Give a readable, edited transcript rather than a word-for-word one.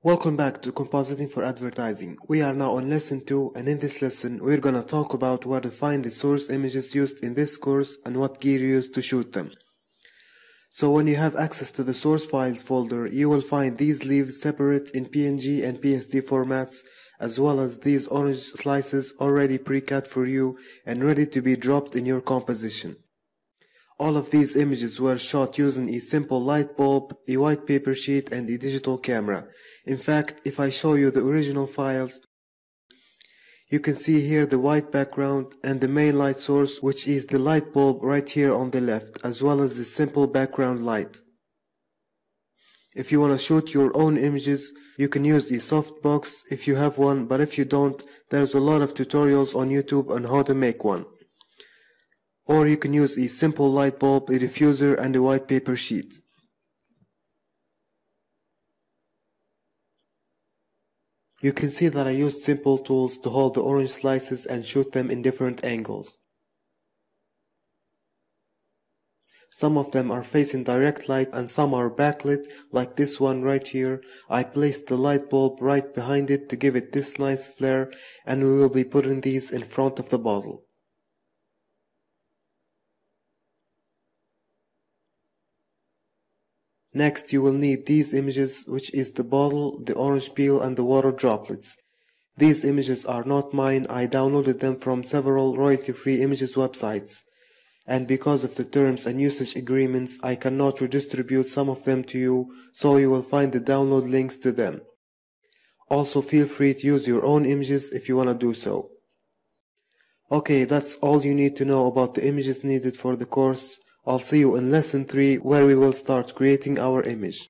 Welcome back to Compositing for Advertising. We are now on lesson 2, and in this lesson we're gonna talk about where to find the source images used in this course and what gear you use to shoot them. So when you have access to the source files folder, you will find these leaves separate in PNG and PSD formats, as well as these orange slices already pre-cut for you and ready to be dropped in your composition. All of these images were shot using a simple light bulb, a white paper sheet, and a digital camera. In fact, if I show you the original files, you can see here the white background and the main light source, which is the light bulb right here on the left, as well as the simple background light. If you want to shoot your own images, you can use a softbox if you have one, but if you don't, there's a lot of tutorials on YouTube on how to make one. Or you can use a simple light bulb, a diffuser, and a white paper sheet. You can see that I used simple tools to hold the orange slices and shoot them in different angles. Some of them are facing direct light and some are backlit, like this one right here. I placed the light bulb right behind it to give it this nice flare, and we will be putting these in front of the bottle. Next, you will need these images, which is the bottle, the orange peel, and the water droplets. These images are not mine. I downloaded them from several royalty-free images websites. And because of the terms and usage agreements, I cannot redistribute some of them to you, so you will find the download links to them. Also, feel free to use your own images if you want to do so. Okay, that's all you need to know about the images needed for the course. I'll see you in lesson 3, where we will start creating our image.